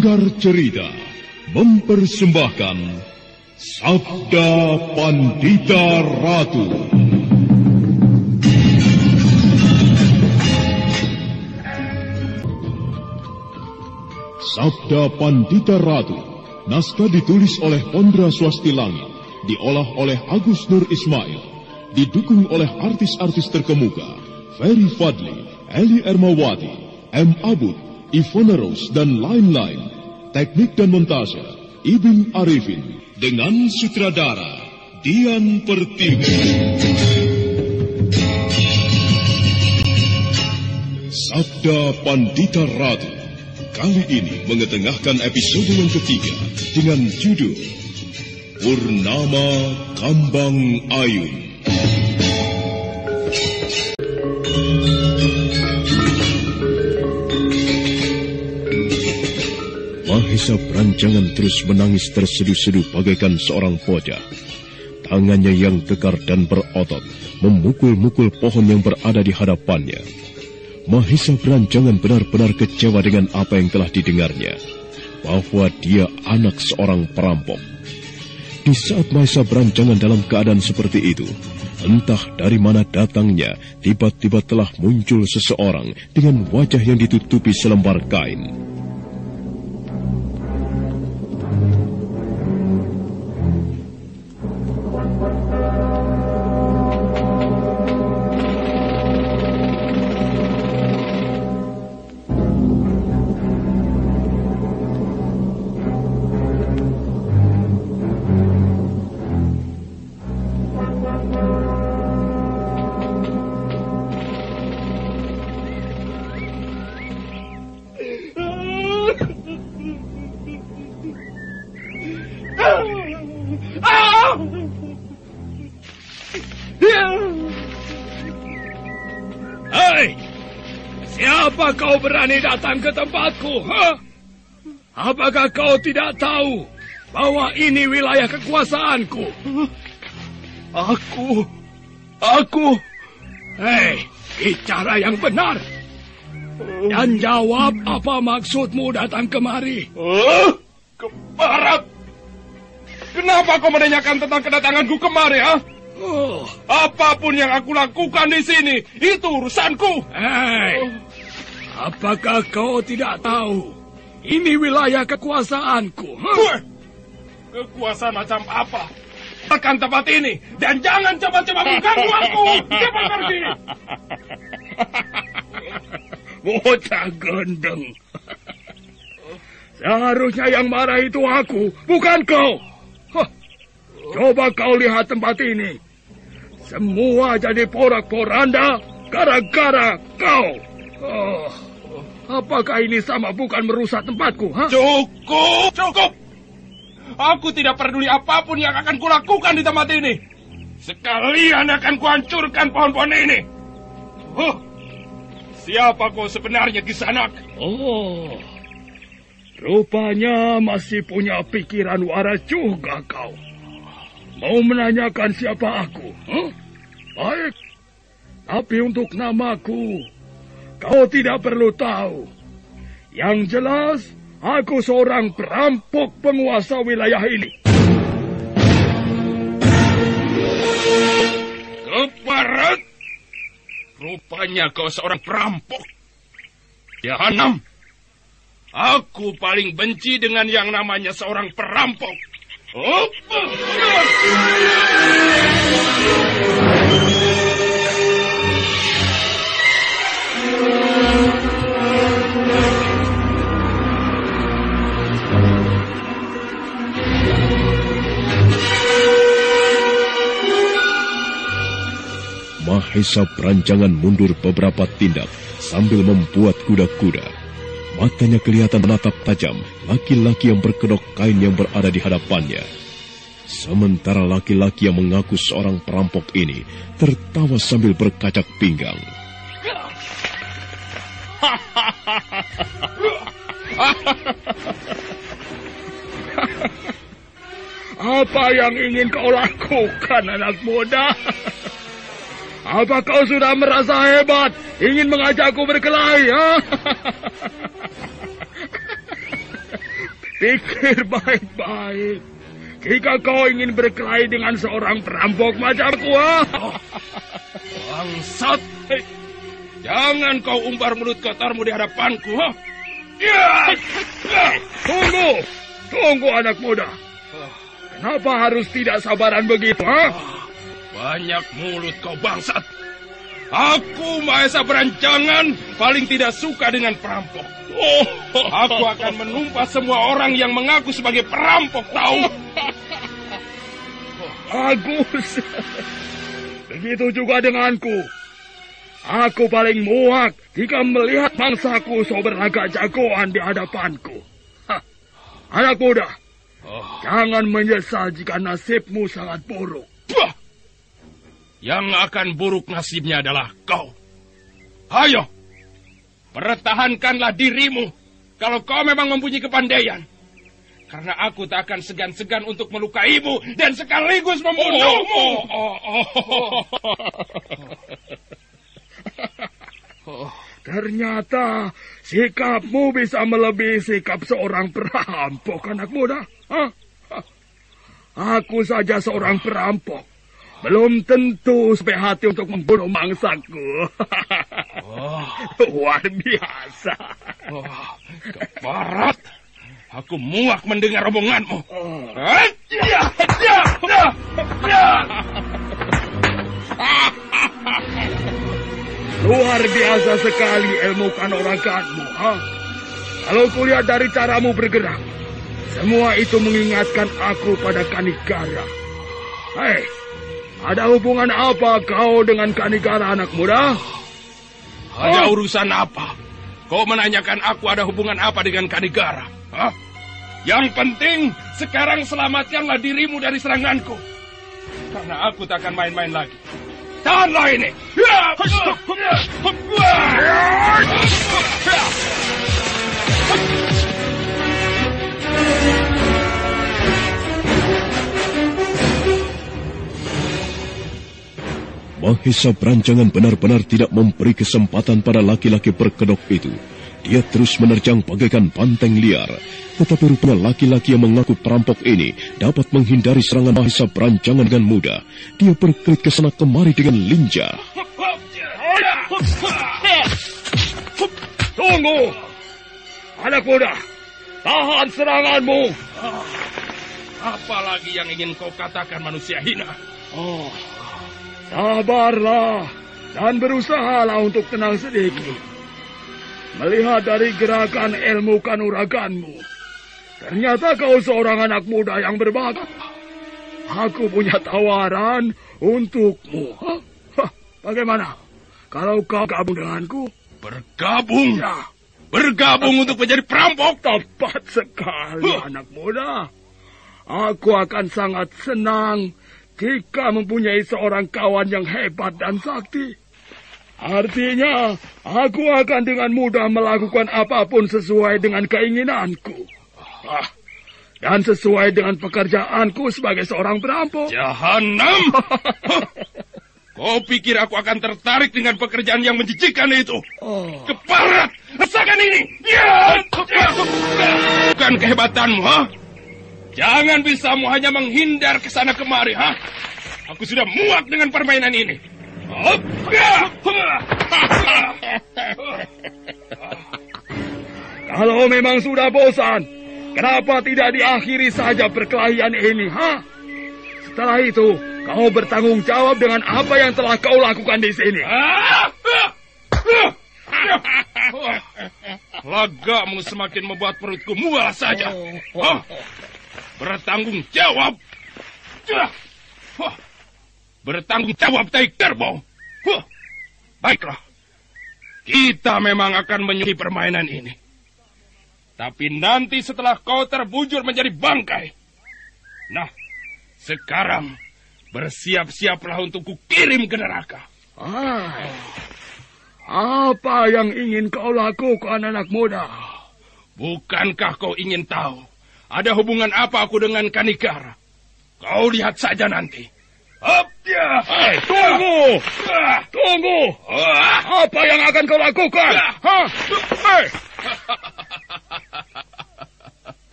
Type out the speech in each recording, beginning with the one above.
Sanggar Cerita mempersembahkan Sabda Pandita Ratu. Sabda Pandita Ratu, naskah ditulis oleh Pondra Swasti Langit, diolah oleh Agus Nur Ismail, didukung oleh artis-artis terkemuka, Ferry Fadli, Eli Ermawati, M. Abud, Ivona Rose, dan lain-lain. Teknik dan montase, Ibing Arifin, dengan sutradara Dian Pertiwi. Sabda Pandita Ratu kali ini mengetengahkan episode yang ketiga dengan judul Purnama Kambang Ayun. Mahesa Branjangan terus menangis terseduh-seduh bagaikan seorang bocah. Tangannya yang kekar dan berotot memukul-mukul pohon yang berada di hadapannya. Mahesa Branjangan benar-benar kecewa dengan apa yang telah didengarnya, bahwa dia anak seorang perampok. Di saat Mahesa Branjangan dalam keadaan seperti itu, entah dari mana datangnya, tiba-tiba telah muncul seseorang dengan wajah yang ditutupi selembar kain. Hei, siapa kau berani datang ke tempatku? Apakah kau tidak tahu bahwa ini wilayah kekuasaanku? Aku. Hei, bicara yang benar. Dan jawab apa maksudmu datang kemari. Ke barat? Kenapa kau menanyakan tentang kedatanganku kemari, Apapun yang aku lakukan di sini, itu urusanku. Hei, apakah kau tidak tahu? Ini wilayah kekuasaanku. Kekuasaan macam apa? Tekan tempat ini, dan jangan coba-coba mengganggu aku. Cepat pergi. Bocah gendeng. Seharusnya yang marah itu aku, bukan kau. Coba kau lihat tempat ini. Semua jadi porak-poranda gara-gara kau. Apakah ini sama bukan merusak tempatku? Cukup. Aku tidak peduli apapun yang akan kulakukan di tempat ini. Sekalian akan kuhancurkan pohon-pohon ini. Siapa kau sebenarnya, Kisanak? Rupanya masih punya pikiran waras juga kau. Mau menanyakan siapa aku? Baik, tapi untuk namaku, kau tidak perlu tahu. Yang jelas, aku seorang perampok penguasa wilayah ini. Ke barat? Rupanya kau seorang perampok. Jahanam, aku paling benci dengan yang namanya seorang perampok. Mahesa Branjangan mundur beberapa tindak sambil membuat kuda-kuda. Matanya kelihatan menatap tajam laki-laki yang berkedok kain yang berada di hadapannya. Sementara laki-laki yang mengaku seorang perampok ini tertawa sambil berkacak pinggang. Apa yang ingin kau lakukan, anak muda? Apa kau sudah merasa hebat, ingin mengajakku berkelahi, ha? Pikir baik-baik. Jika kau ingin berkelahi dengan seorang perampok macamku, bangsat. Jangan kau umbar mulut kotormu di hadapanku. Tunggu anak muda. Kenapa harus tidak sabaran begitu? Banyak mulut kau bangsat. Aku Mahesa Berancangan paling tidak suka dengan perampok. Aku akan menumpas semua orang yang mengaku sebagai perampok, tahu? Bagus. Begitu juga denganku. Aku paling muak jika melihat mangsaku so berlagak jagoan di hadapanku. Anak muda, jangan menyesal jika nasibmu sangat buruk. Yang akan buruk nasibnya adalah kau. Ayo, pertahankanlah dirimu kalau kau memang mempunyai kepandaian. Karena aku tak akan segan-segan untuk melukaimu dan sekaligus membunuhmu. Ternyata sikapmu bisa melebihi sikap seorang perampok, anak muda. Aku saja seorang perampok. Belum tentu sampai hati untuk membunuh mangsaku. Luar biasa. Keparat. Aku muak mendengar omonganmu. Luar biasa sekali ilmu kanuraganmu. Kalau kulihat dari caramu bergerak, semua itu mengingatkan aku pada Kanigara. Hei, ada hubungan apa kau dengan Kanigara, anak muda? Ada urusan apa? Kau menanyakan aku ada hubungan apa dengan Kanigara? Yang penting, sekarang selamatkanlah dirimu dari seranganku. Karena aku tak akan main-main lagi. Tahanlah ini! Mahesa Berancangan benar-benar tidak memberi kesempatan pada laki-laki berkedok itu. Dia terus menerjang bagaikan banteng liar. Tetapi rupanya laki-laki yang mengaku perampok ini dapat menghindari serangan Mahesa Berancangan dengan mudah. Dia berkelit ke sana kemari dengan lincah. Tunggu! Anak muda, tahan seranganmu! Apa lagi yang ingin kau katakan, manusia hina? Sabarlah dan berusahalah untuk tenang sedikit. Melihat dari gerakan ilmu kanuraganmu, ternyata kau seorang anak muda yang berbakat. Aku punya tawaran untukmu. Bagaimana kalau kau gabung denganku? Bergabung? Ya. Bergabung untuk menjadi perampok? Tepat sekali, anak muda. Aku akan sangat senang jika mempunyai seorang kawan yang hebat dan sakti. Artinya, aku akan dengan mudah melakukan apapun sesuai dengan keinginanku. Dan sesuai dengan pekerjaanku sebagai seorang perampok. Jahanam! Kau pikir aku akan tertarik dengan pekerjaan yang menjijikan itu? Keparat! Rasakan ini! Bukan kehebatanmu, Jangan bisamu hanya menghindar ke sana kemari, Aku sudah muak dengan permainan ini. Kalau memang sudah bosan, kenapa tidak diakhiri saja perkelahian ini, Setelah itu, kau bertanggung jawab dengan apa yang telah kau lakukan di sini. Lagamu semakin membuat perutku mual saja. Bertanggung jawab. Bertanggung jawab, Tiger Bow. Baiklah. Kita memang akan menyudahi permainan ini. Tapi nanti setelah kau terbujur menjadi bangkai. Nah, sekarang bersiap-siaplah untuk kukirim ke neraka. Apa yang ingin kau lakukan, anak muda? Bukankah kau ingin tahu ada hubungan apa aku dengan Kanigara? Kau lihat saja nanti. Tunggu! Tunggu! Apa yang akan kau lakukan?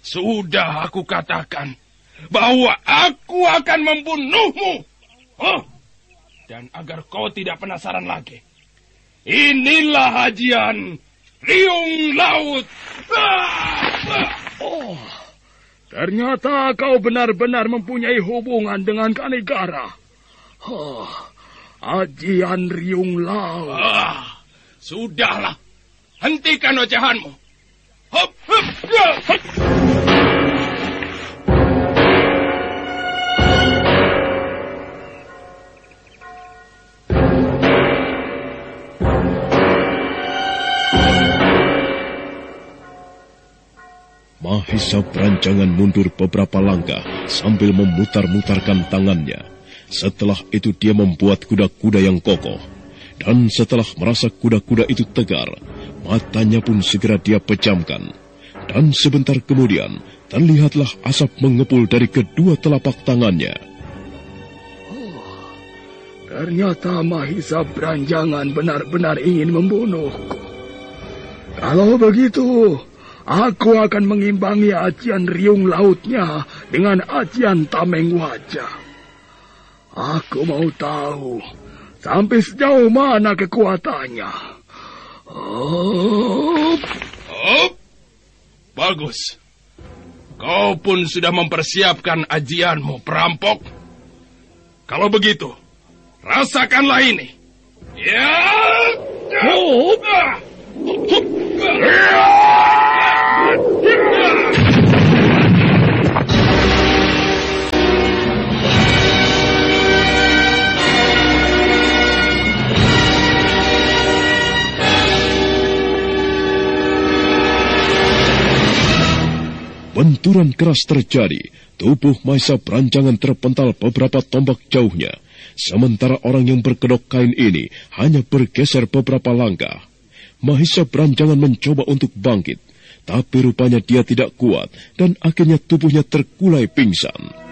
Sudah aku katakan bahwa aku akan membunuhmu. Dan agar kau tidak penasaran lagi, inilah ajian Riung Laut. Oh, ternyata kau benar-benar mempunyai hubungan dengan Kanigara. Ajian Riung Laut. Sudahlah, hentikan ocehanmu. Mahesa berancangan mundur beberapa langkah sambil memutar-mutarkan tangannya. Setelah itu dia membuat kuda-kuda yang kokoh. Dan setelah merasa kuda-kuda itu tegar, matanya pun segera dia pejamkan. Dan sebentar kemudian, terlihatlah asap mengepul dari kedua telapak tangannya. Ternyata Mahesa berancangan benar-benar ingin membunuhku. Kalau begitu, aku akan mengimbangi ajian Riung Lautnya dengan ajian Tameng Wajah. Aku mau tahu sampai sejauh mana kekuatannya. Bagus. Kau pun sudah mempersiapkan ajianmu, perampok. Kalau begitu, rasakanlah ini. Ya. Benturan keras terjadi, tubuh Mahesa berancangan terpental beberapa tombak jauhnya, sementara orang yang berkedok kain ini hanya bergeser beberapa langkah. Mahesa berancangan mencoba untuk bangkit, tapi rupanya dia tidak kuat dan akhirnya tubuhnya terkulai pingsan.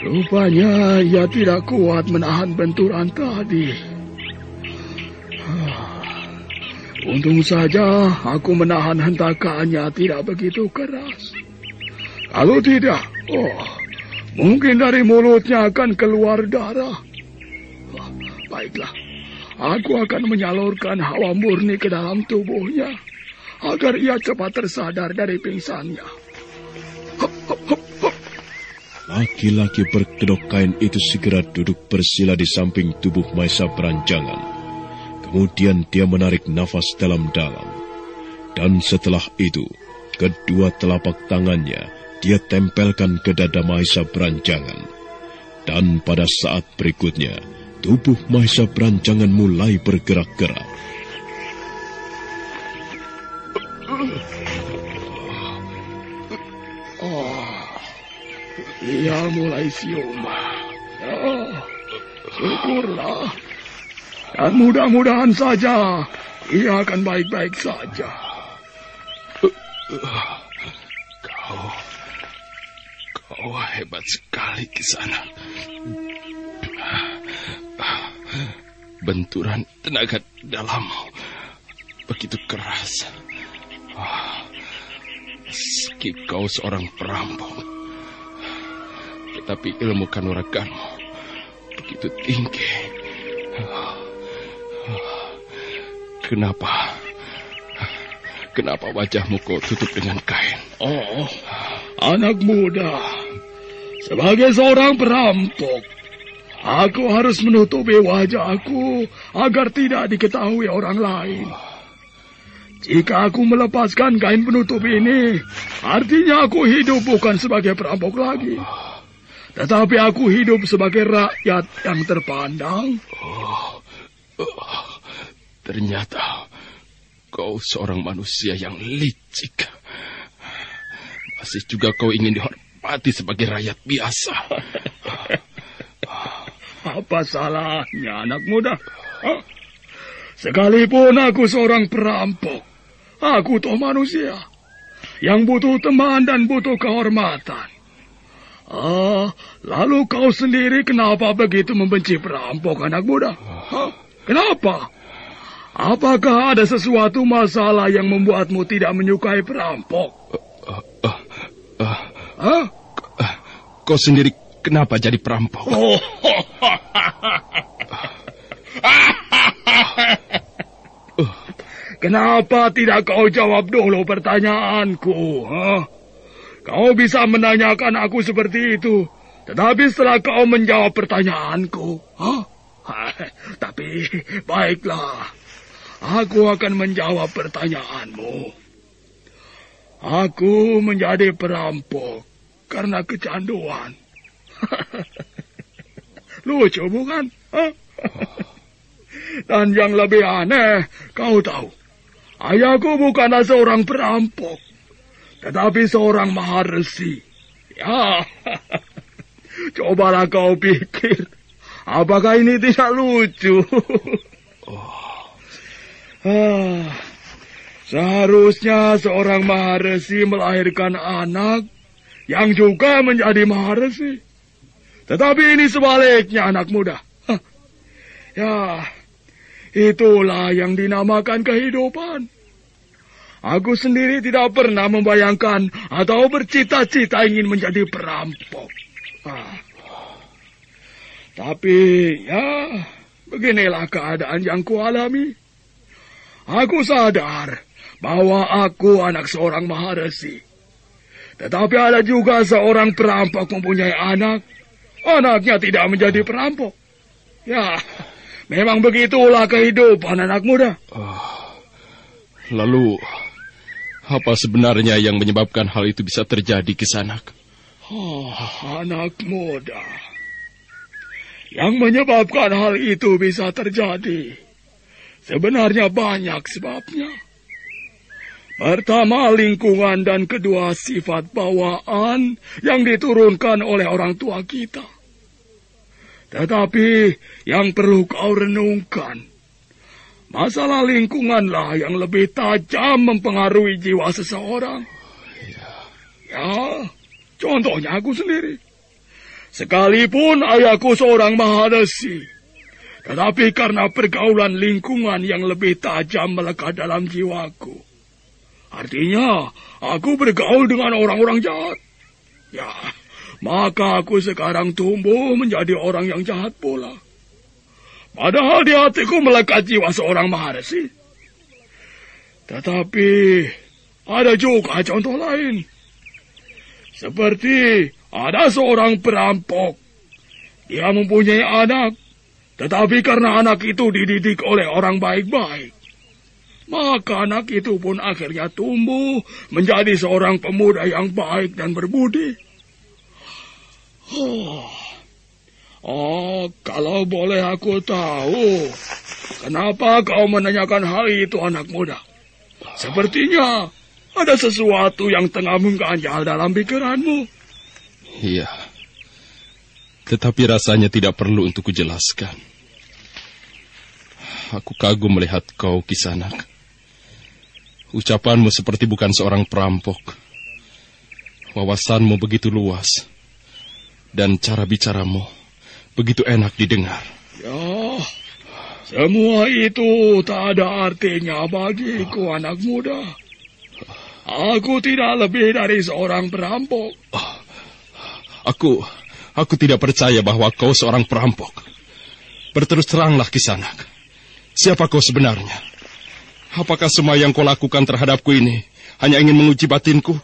Rupanya ia tidak kuat menahan benturan tadi. Untung saja aku menahan hentakannya tidak begitu keras. Kalau tidak, mungkin dari mulutnya akan keluar darah. Baiklah, aku akan menyalurkan hawa murni ke dalam tubuhnya agar ia cepat tersadar dari pingsannya. Laki-laki berkedok kain itu segera duduk bersila di samping tubuh Mahesa berancangan. Kemudian dia menarik nafas dalam-dalam. Dan setelah itu, kedua telapak tangannya dia tempelkan ke dada Mahesa berancangan. Dan pada saat berikutnya, tubuh Mahesa berancangan mulai bergerak-gerak. Ia mulai sium. Syukurlah. Dan mudah-mudahan saja ia akan baik-baik saja. Kau hebat sekali di sana. Benturan tenaga dalammu begitu keras. Meski kau seorang perampok, tetapi ilmu kanuraganmu begitu tinggi. Kenapa wajahmu kau tutup dengan kain? Anak muda, sebagai seorang perampok, aku harus menutupi wajahku agar tidak diketahui orang lain. Jika aku melepaskan kain penutup ini, artinya aku hidup bukan sebagai perampok lagi. Tetapi aku hidup sebagai rakyat yang terpandang. Ternyata kau seorang manusia yang licik. Masih juga kau ingin dihormati. mati sebagai rakyat biasa. Apa salahnya, anak muda? Hah? Sekalipun aku seorang perampok, aku toh manusia yang butuh teman dan butuh kehormatan. Lalu kau sendiri kenapa begitu membenci perampok, anak muda? Hah? Kenapa? Apakah ada sesuatu masalah yang membuatmu tidak menyukai perampok? Kau sendiri kenapa jadi perampok? Kenapa tidak kau jawab dulu pertanyaanku? Kau bisa menanyakan aku seperti itu, tetapi setelah kau menjawab pertanyaanku, tapi baiklah, aku akan menjawab pertanyaanmu. Aku menjadi perampok karena kecanduan. Lucu bukan? Dan yang lebih aneh, kau tahu, ayahku bukanlah seorang perampok, tetapi seorang maharesi. Ya, cobalah kau pikir, apakah ini tidak lucu? Seharusnya seorang maharesi melahirkan anak yang juga menjadi maharesi. Tetapi ini sebaliknya, anak muda. Ya, itulah yang dinamakan kehidupan. Aku sendiri tidak pernah membayangkan atau bercita-cita ingin menjadi perampok. Tapi ya, beginilah keadaan yang kualami. Aku sadar bahwa aku anak seorang maharesi. Tetapi ada juga seorang perampok mempunyai anak. Anaknya tidak menjadi perampok. Ya, memang begitulah kehidupan, anak muda. Lalu, apa sebenarnya yang menyebabkan hal itu bisa terjadi, Kisanak? Anak muda. Yang menyebabkan hal itu bisa terjadi, sebenarnya banyak sebabnya. Pertama, lingkungan, dan kedua, sifat bawaan yang diturunkan oleh orang tua kita. Tetapi yang perlu kau renungkan, masalah lingkunganlah yang lebih tajam mempengaruhi jiwa seseorang. Ya, contohnya aku sendiri. Sekalipun ayahku seorang maharesi, tetapi karena pergaulan lingkungan yang lebih tajam melekat dalam jiwaku. Artinya, aku bergaul dengan orang-orang jahat. Ya, maka aku sekarang tumbuh menjadi orang yang jahat pula. Padahal di hatiku melekat jiwa seorang maharesi. Tetapi, ada juga contoh lain. Seperti ada seorang perampok. Dia mempunyai anak, tetapi karena anak itu dididik oleh orang baik-baik, maka anak itu pun akhirnya tumbuh menjadi seorang pemuda yang baik dan berbudi. Kalau boleh aku tahu, kenapa kau menanyakan hal itu, anak muda? Sepertinya ada sesuatu yang tengah mengganjal dalam pikiranmu. Iya, tetapi rasanya tidak perlu untuk kujelaskan. Aku kagum melihat kau, Kisanak. Ucapanmu seperti bukan seorang perampok. Wawasanmu begitu luas. Dan cara bicaramu begitu enak didengar. Ya, semua itu tak ada artinya bagiku, anak muda. Aku tidak lebih dari seorang perampok. Aku tidak percaya bahwa kau seorang perampok. Berterus teranglah, Kisanak. Siapa kau sebenarnya? Apakah semua yang kau lakukan terhadapku ini hanya ingin menguji batinku?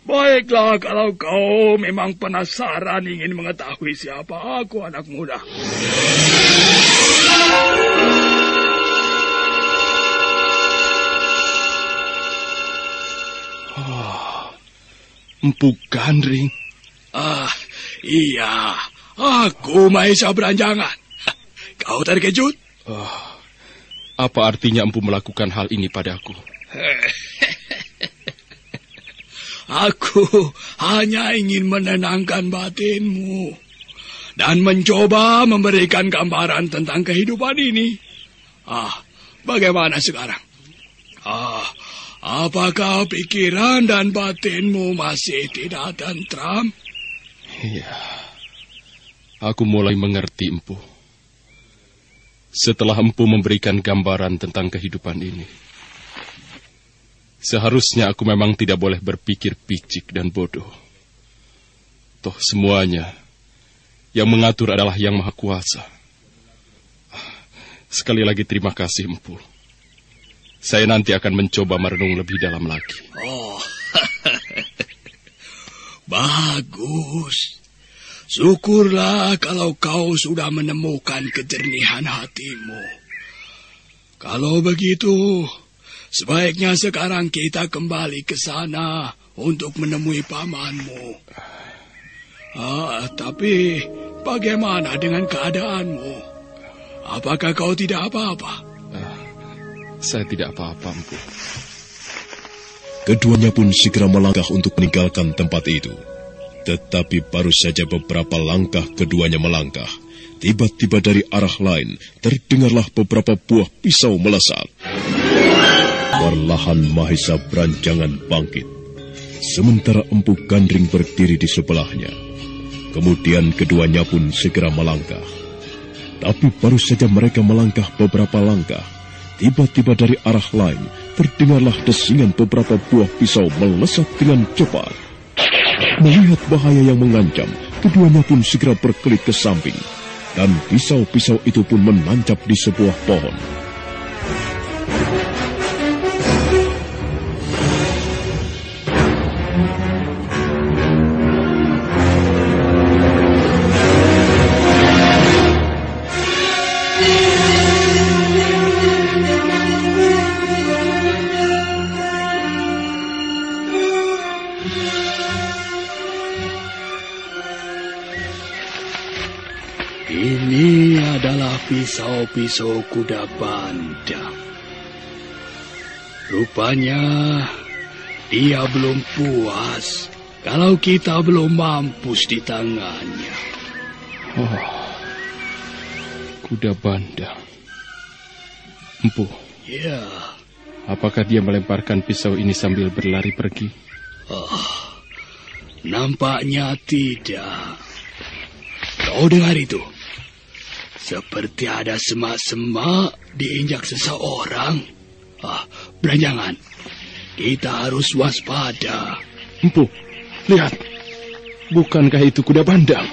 Baiklah kalau kau memang penasaran ingin mengetahui siapa aku, anak muda. Empu Gandring. Iya, aku Mahesa Beranjangan. Kau terkejut? Apa artinya empu melakukan hal ini padaku? Aku hanya ingin menenangkan batinmu dan mencoba memberikan gambaran tentang kehidupan ini. Bagaimana sekarang? Apakah pikiran dan batinmu masih tidak tentram? Iya, aku mulai mengerti, Empu. Setelah Empu memberikan gambaran tentang kehidupan ini, seharusnya aku memang tidak boleh berpikir picik dan bodoh. Toh semuanya yang mengatur adalah Yang Maha Kuasa. Sekali lagi terima kasih, Empu. Saya nanti akan mencoba merenung lebih dalam lagi. Bagus. Syukurlah kalau kau sudah menemukan kejernihan hatimu. Kalau begitu, sebaiknya sekarang kita kembali ke sana untuk menemui pamanmu. Tapi bagaimana dengan keadaanmu? Apakah kau tidak apa-apa? Saya tidak apa-apa, Empu. Keduanya pun segera melangkah untuk meninggalkan tempat itu. Tetapi baru saja beberapa langkah keduanya melangkah, tiba-tiba dari arah lain terdengarlah beberapa buah pisau melesat. Perlahan Mahesa Branjangan bangkit, sementara Empu Gandring berdiri di sebelahnya. Kemudian keduanya pun segera melangkah. Tapi baru saja mereka melangkah beberapa langkah, tiba-tiba dari arah lain terdengarlah desingan beberapa buah pisau melesat dengan cepat. Melihat bahaya yang mengancam, keduanya pun segera berkelit ke samping, dan pisau-pisau itu pun menancap di sebuah pohon. Ini adalah pisau-pisau kuda bandang. Rupanya dia belum puas kalau kita belum mampus di tangannya. Kuda bandang. Empu. Ya. Apakah dia melemparkan pisau ini sambil berlari pergi? Nampaknya tidak. Kau dengar itu? Seperti ada semak-semak diinjak seseorang. Branjangan, kita harus waspada. Empu, lihat. Bukankah itu kuda bandang?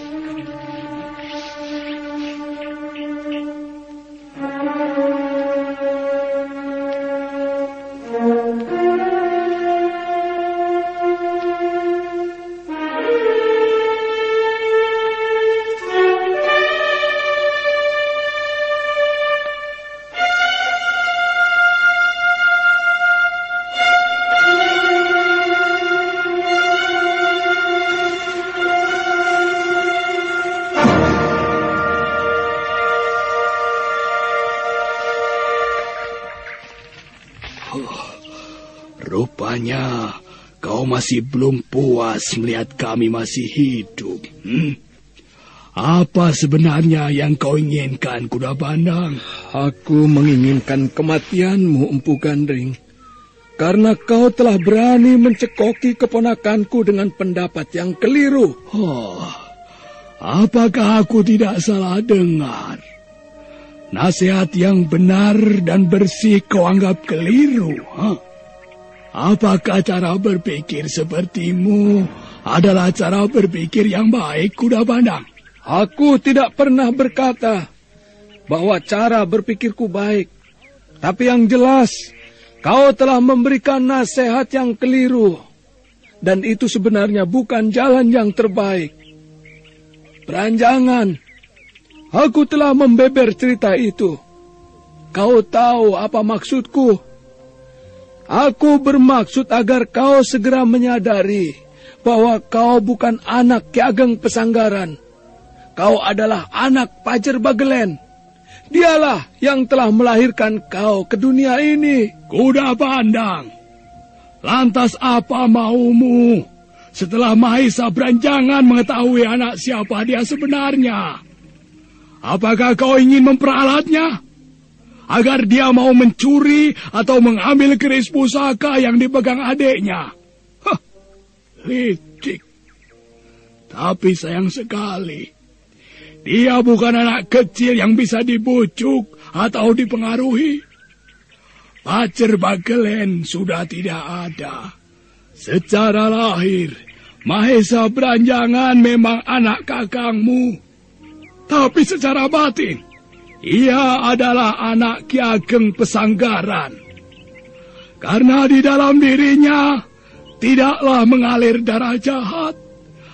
Rupanya kau masih belum puas melihat kami masih hidup. Apa sebenarnya yang kau inginkan, kuda bandang? Aku menginginkan kematianmu, Empu Gandring. Karena kau telah berani mencekoki keponakanku dengan pendapat yang keliru. Apakah aku tidak salah dengar? Nasihat yang benar dan bersih kau anggap keliru, Apakah cara berpikir sepertimu adalah cara berpikir yang baik, kuda bandang? Aku tidak pernah berkata bahwa cara berpikirku baik. Tapi yang jelas, kau telah memberikan nasihat yang keliru. Dan itu sebenarnya bukan jalan yang terbaik. Branjangan, aku telah membeber cerita itu. Kau tahu apa maksudku? Aku bermaksud agar kau segera menyadari bahwa kau bukan anak Ki Ageng Pesanggaran. Kau adalah anak Pajer Bagelen Dialah yang telah melahirkan kau ke dunia ini. Kuda Bandang, lantas apa maumu setelah Mahesa Branjangan mengetahui anak siapa dia sebenarnya? Apakah kau ingin memperalatnya agar dia mau mencuri atau mengambil keris pusaka yang dipegang adiknya? Hah, licik. Tapi sayang sekali, dia bukan anak kecil yang bisa dibujuk atau dipengaruhi. Pacer Bagelen sudah tidak ada. Secara lahir, Mahesa Branjangan memang anak kakangmu. Tapi secara batin, ia adalah anak Ki Ageng Pesanggaran. Karena di dalam dirinya tidaklah mengalir darah jahat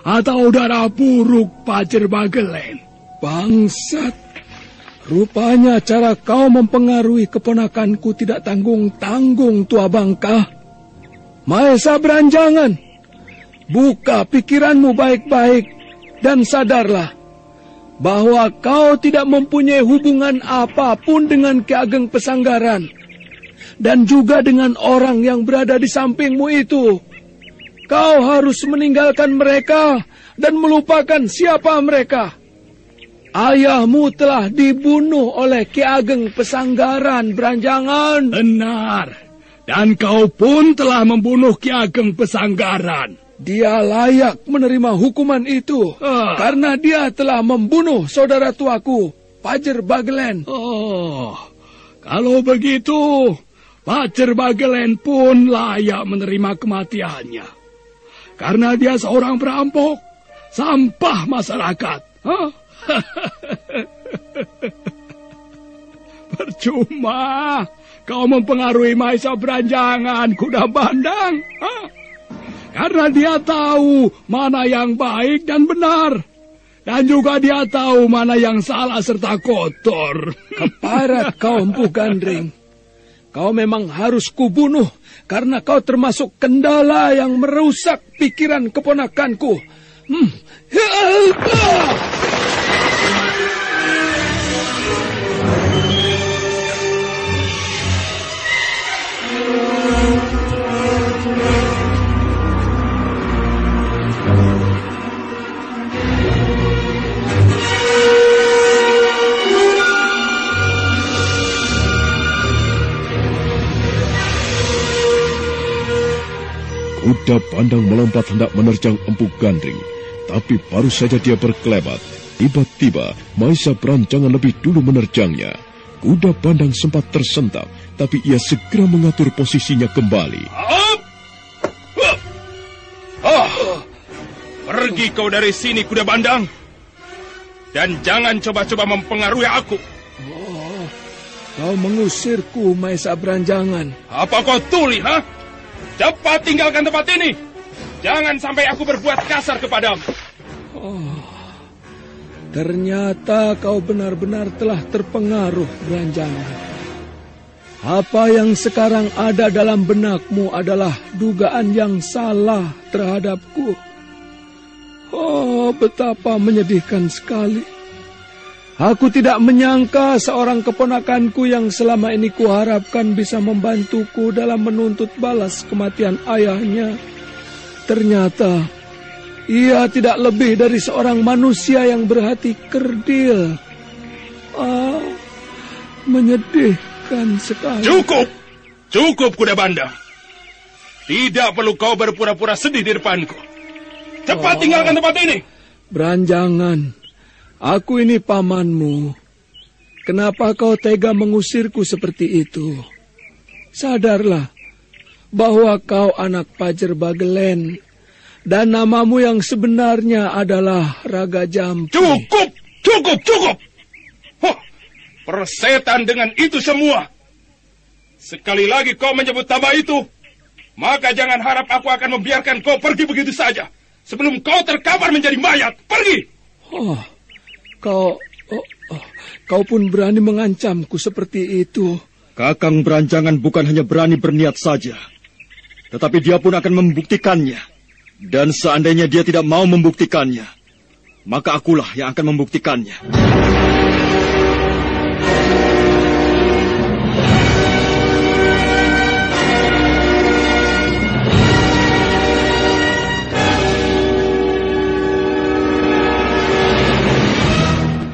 atau darah buruk Pacer Bagelen. Bangsat, rupanya cara kau mempengaruhi keponakanku tidak tanggung-tanggung, Tua Bangka. Mahesa Branjangan, buka pikiranmu baik-baik dan sadarlah bahwa kau tidak mempunyai hubungan apapun dengan Ki Ageng Pesanggaran dan juga dengan orang yang berada di sampingmu itu. Kau harus meninggalkan mereka dan melupakan siapa mereka. Ayahmu telah dibunuh oleh Ki Ageng Pesanggaran, Branjangan. Benar, dan kau pun telah membunuh Ki Ageng Pesanggaran. Dia layak menerima hukuman itu karena dia telah membunuh saudara tuaku, Pacer Bagelen. Oh, kalau begitu, Pacer Bagelen pun layak menerima kematiannya. Karena dia seorang perampok, sampah masyarakat. Percuma kau mempengaruhi Mahesa Branjangan, Kuda Bandang. Karena dia tahu mana yang baik dan benar. Dan juga dia tahu mana yang salah serta kotor. Keparat kau, Empu Gandring. Kau memang harus kubunuh karena kau termasuk kendala yang merusak pikiran keponakanku. Kuda Bandang melompat hendak menerjang Empu Gandring, tapi baru saja dia berkelebat, tiba-tiba Mahesa Branjangan lebih dulu menerjangnya. Kuda Bandang sempat tersentak, tapi ia segera mengatur posisinya kembali. Pergi kau dari sini, Kuda Bandang, dan jangan coba-coba mempengaruhi aku. Kau mengusirku, Mahesa Branjangan. Apa kau tuli, ha? Cepat tinggalkan tempat ini. Jangan sampai aku berbuat kasar kepadamu. Ternyata kau benar-benar telah terpengaruh, Branjangan. Apa yang sekarang ada dalam benakmu adalah dugaan yang salah terhadapku. Oh, betapa menyedihkan sekali. Aku tidak menyangka seorang keponakanku yang selama ini kuharapkan bisa membantuku dalam menuntut balas kematian ayahnya. Ternyata ia tidak lebih dari seorang manusia yang berhati kerdil. Menyedihkan sekali. Cukup Kuda Bandang. Tidak perlu kau berpura-pura sedih di depanku. Cepat tinggalkan tempat ini. Branjangan, aku ini pamanmu. Kenapa kau tega mengusirku seperti itu? Sadarlah bahwa kau anak Pacer Bagelen dan namamu yang sebenarnya adalah Raga Jampi. Cukup. Persetan dengan itu semua. Sekali lagi kau menyebut nama itu, maka jangan harap aku akan membiarkan kau pergi begitu saja sebelum kau terkapar menjadi mayat. Pergi. Kau pun berani mengancamku seperti itu. Kakang Branjangan bukan hanya berani berniat saja, tetapi dia pun akan membuktikannya. Dan seandainya dia tidak mau membuktikannya, maka akulah yang akan membuktikannya.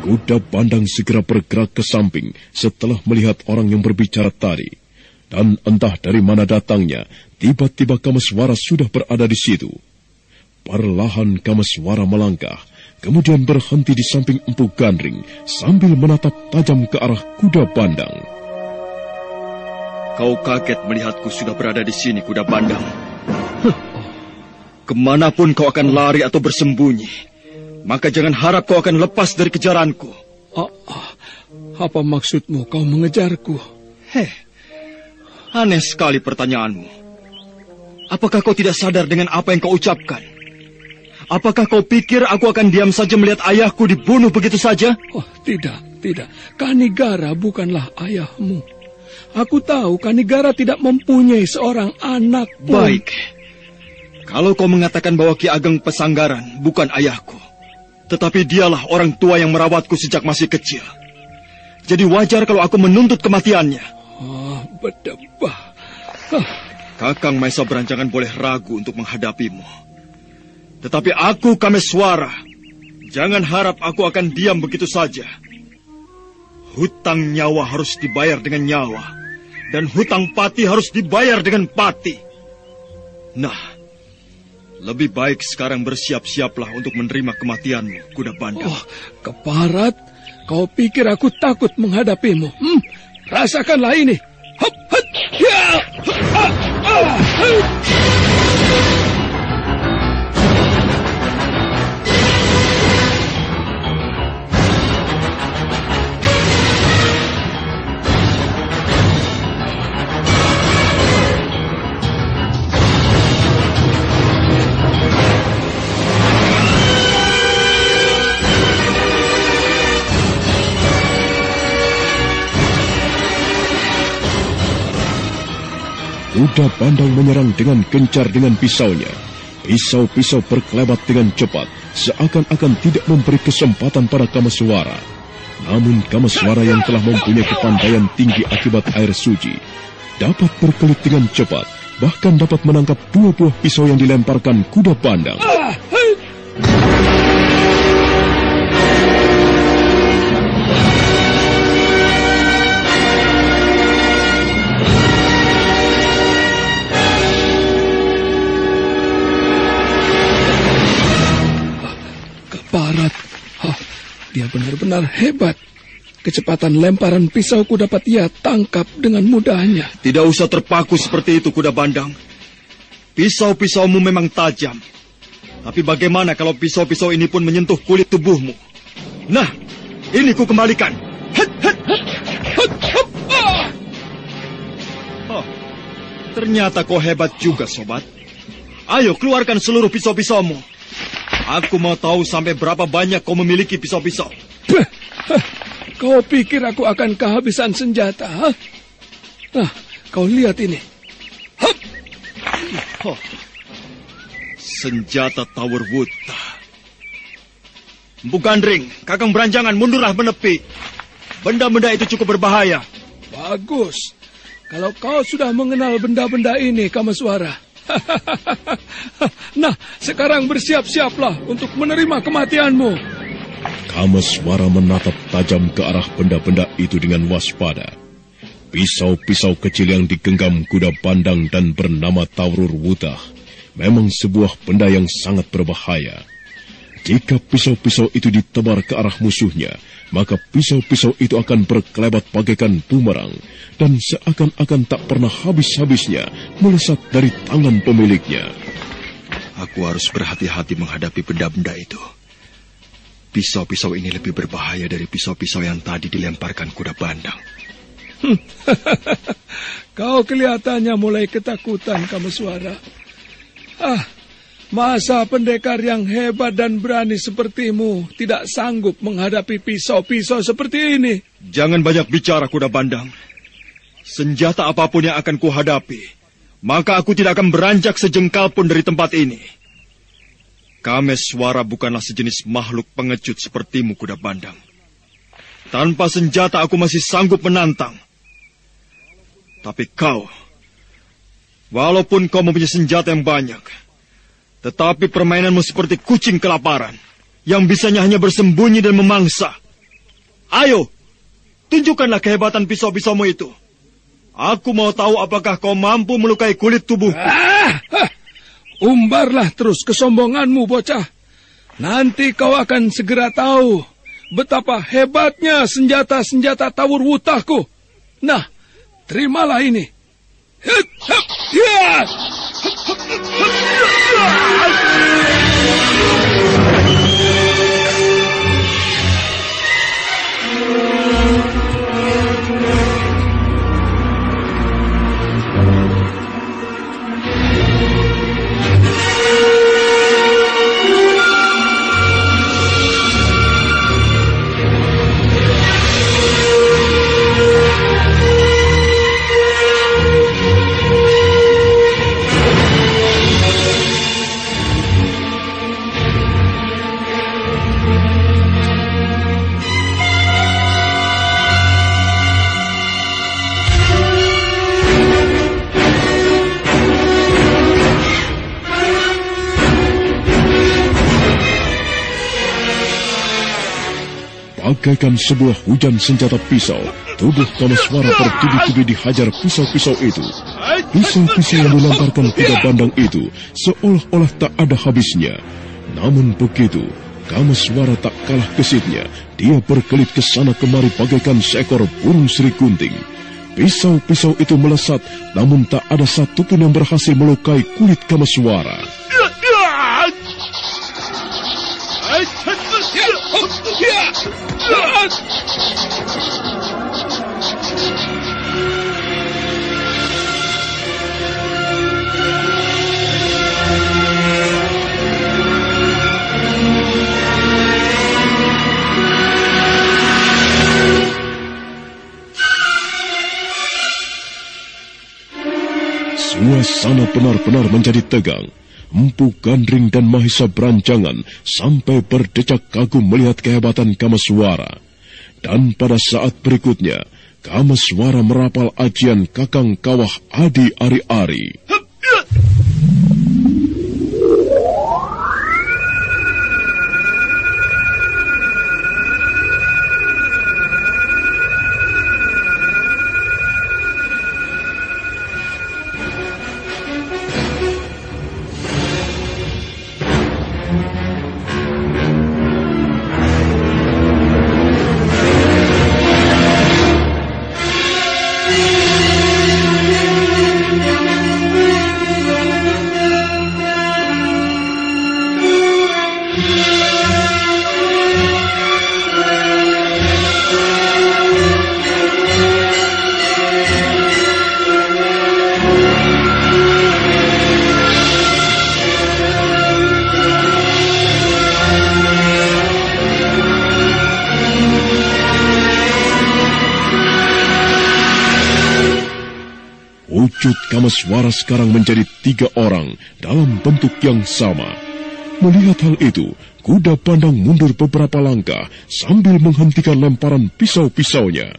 Kuda Bandang segera bergerak ke samping setelah melihat orang yang berbicara tadi. Dan entah dari mana datangnya, tiba-tiba Kameswara sudah berada di situ. Perlahan Kameswara melangkah, kemudian berhenti di samping Empu Gandring sambil menatap tajam ke arah Kuda Bandang. Kau kaget melihatku sudah berada di sini, Kuda Bandang. Kemanapun kau akan lari atau bersembunyi, maka jangan harap kau akan lepas dari kejaranku. Apa maksudmu kau mengejarku? Aneh sekali pertanyaanmu. Apakah kau tidak sadar dengan apa yang kau ucapkan? Apakah kau pikir aku akan diam saja melihat ayahku dibunuh begitu saja? Oh, tidak. Kanigara bukanlah ayahmu. Aku tahu Kanigara tidak mempunyai seorang anak pun. Baik. Kalau kau mengatakan bahwa Ki Ageng Pesanggaran bukan ayahku, tetapi dialah orang tua yang merawatku sejak masih kecil. Jadi wajar kalau aku menuntut kematiannya. Berdebah. Kakang Maesa Beranjangan boleh ragu untuk menghadapimu. Tetapi aku Kameswara, jangan harap aku akan diam begitu saja. Hutang nyawa harus dibayar dengan nyawa, dan hutang pati harus dibayar dengan pati. Nah, lebih baik sekarang bersiap-siaplah untuk menerima kematianmu, Kuda Bandang. Keparat, kau pikir aku takut menghadapimu? Rasakanlah ini. Hup, hup, ya, Kuda Bandang menyerang dengan gencar dengan pisaunya. Pisau-pisau berkelebat dengan cepat, seakan-akan tidak memberi kesempatan pada Kameswara. Namun Kameswara yang telah mempunyai kepandaian tinggi akibat air suci, dapat berkelit dengan cepat, bahkan dapat menangkap 2 buah pisau yang dilemparkan Kuda Bandang. Barat, dia benar-benar hebat. Kecepatan lemparan pisauku dapat ia tangkap dengan mudahnya. Tidak usah terpaku seperti itu, Kuda Bandang. Pisau-pisaumu memang tajam. Tapi bagaimana kalau pisau-pisau ini pun menyentuh kulit tubuhmu? Nah, ini ku kembalikan. Ternyata kau hebat juga, sobat. Ayo, keluarkan seluruh pisau-pisaumu. Aku mau tahu sampai berapa banyak kau memiliki pisau-pisau. Kau pikir aku akan kehabisan senjata? Nah, kau lihat ini. Senjata Tower Wuta. Empu Gandring, Kakang Beranjangan, mundurlah menepi. Benda-benda itu cukup berbahaya. Bagus. Kalau kau sudah mengenal benda-benda ini, Kameswara. Nah, sekarang bersiap-siaplah untuk menerima kematianmu. Kameswara menatap tajam ke arah benda-benda itu dengan waspada. Pisau-pisau kecil yang digenggam Kuda Bandang dan bernama Taurur Wuta memang sebuah benda yang sangat berbahaya. Jika pisau-pisau itu ditebar ke arah musuhnya, maka pisau-pisau itu akan berkelebat bagaikan bumerang dan seakan-akan tak pernah habis-habisnya melesat dari tangan pemiliknya. Aku harus berhati-hati menghadapi benda-benda itu. Pisau-pisau ini lebih berbahaya dari pisau-pisau yang tadi dilemparkan Kuda Bandang. Kau kelihatannya mulai ketakutan, Kameswara. Masa pendekar yang hebat dan berani sepertimu tidak sanggup menghadapi pisau-pisau seperti ini? Jangan banyak bicara, Kuda Bandang. Senjata apapun yang akan kuhadapi, maka aku tidak akan beranjak sejengkal pun dari tempat ini. Kameswara bukanlah sejenis makhluk pengecut sepertimu, Kuda Bandang. Tanpa senjata aku masih sanggup menantang. Tapi kau, walaupun kau mempunyai senjata yang banyak, tetapi permainanmu seperti kucing kelaparan, yang bisanya hanya bersembunyi dan memangsa. Ayo, tunjukkanlah kehebatan pisau-pisaumu itu. Aku mau tahu apakah kau mampu melukai kulit tubuh. Umbarlah terus kesombonganmu, bocah. Nanti kau akan segera tahu betapa hebatnya senjata-senjata tawur wutahku. Nah, terimalah ini. Bagaikan sebuah hujan senjata pisau, tubuh Kamaswara bertubi-tubi dihajar pisau-pisau itu. Pisau-pisau yang dilemparkan Kuda Bandang itu seolah-olah tak ada habisnya. Namun begitu, Kamaswara tak kalah gesitnya. Dia berkelit ke sana kemari bagaikan seekor burung Sri Gunting. Pisau-pisau itu melesat, namun tak ada satupun yang berhasil melukai kulit Kamaswara. Suasana benar-benar menjadi tegang. Empu Gandring dan Mahisa berancangan sampai berdecak kagum melihat kehebatan Kamaswara. Dan pada saat berikutnya, Kamaswara merapal ajian Kakang Kawah Adi Ari-Ari. Wujud Kamaswara sekarang menjadi 3 orang dalam bentuk yang sama. Melihat hal itu, Kuda Bandang mundur beberapa langkah sambil menghentikan lemparan pisau-pisaunya.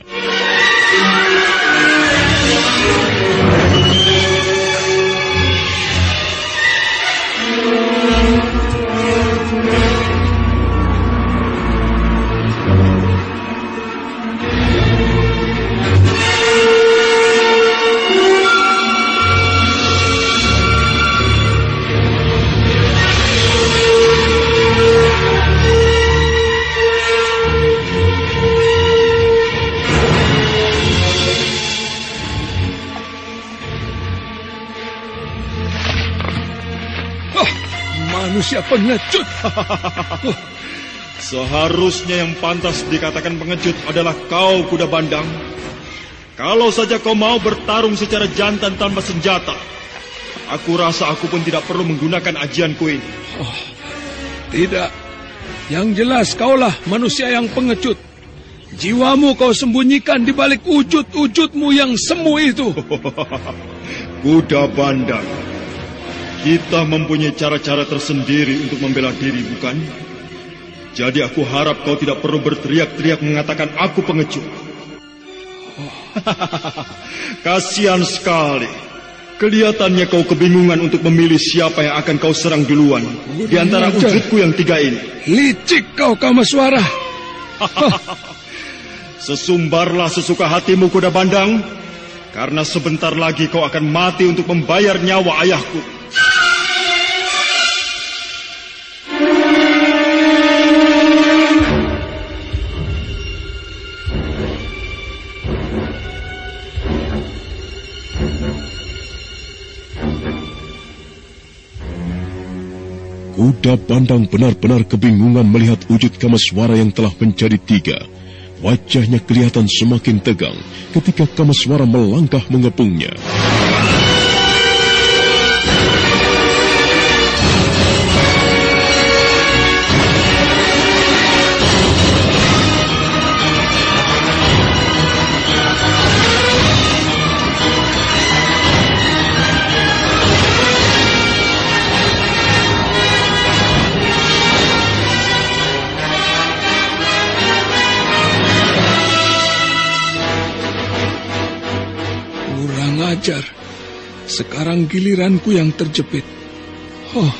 Manusia pengecut. Seharusnya yang pantas dikatakan pengecut adalah kau, Kuda Bandang. Kalau saja kau mau bertarung secara jantan tanpa senjata, aku rasa aku pun tidak perlu menggunakan ajianku ini. Tidak. Yang jelas kaulah manusia yang pengecut. Jiwamu kau sembunyikan di balik wujud-wujudmu yang semu itu. Kuda Bandang, kita mempunyai cara-cara tersendiri untuk membela diri, bukan? Jadi aku harap kau tidak perlu berteriak-teriak mengatakan aku pengecut. Kasihan sekali. Kelihatannya kau kebingungan untuk memilih siapa yang akan kau serang duluan di antara wujudku yang 3 ini. Licik kau, Kamaswara. Sesumbarlah sesuka hatimu, kuda bandang, karena sebentar lagi kau akan mati untuk membayar nyawa ayahku. Kuda bandang benar-benar kebingungan melihat wujud Kameswara yang telah menjadi 3. Wajahnya kelihatan semakin tegang ketika Kameswara melangkah mengepungnya. Sekarang giliranku yang terjepit. Oh,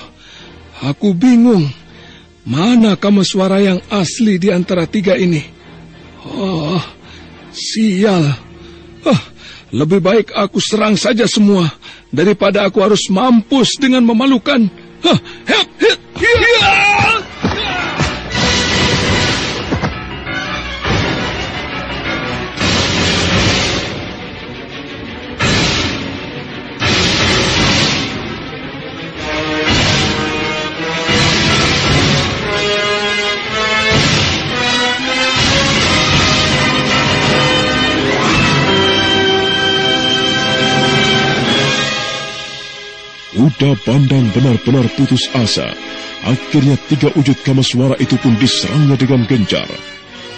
aku bingung. Mana Kameswara yang asli di antara 3 ini? Oh, sial. Oh, lebih baik aku serang saja semua daripada aku harus mampus dengan memalukan. Kuda bandang benar-benar putus asa. Akhirnya 3 wujud Kameswara itu pun diserangnya dengan gencar.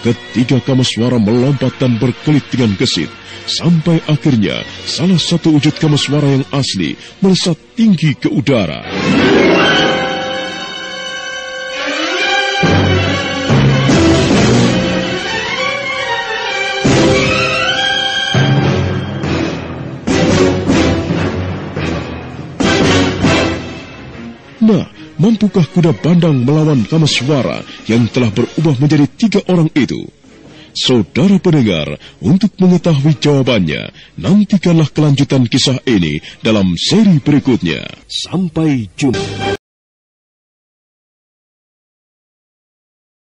Ketiga Kameswara melompat dan berkelit dengan gesit, sampai akhirnya salah satu wujud Kameswara yang asli melesat tinggi ke udara. Nah, mampukah kuda bandang melawan Kameswara yang telah berubah menjadi 3 orang itu? Saudara pendengar, untuk mengetahui jawabannya, nantikanlah kelanjutan kisah ini dalam seri berikutnya. Sampai jumpa.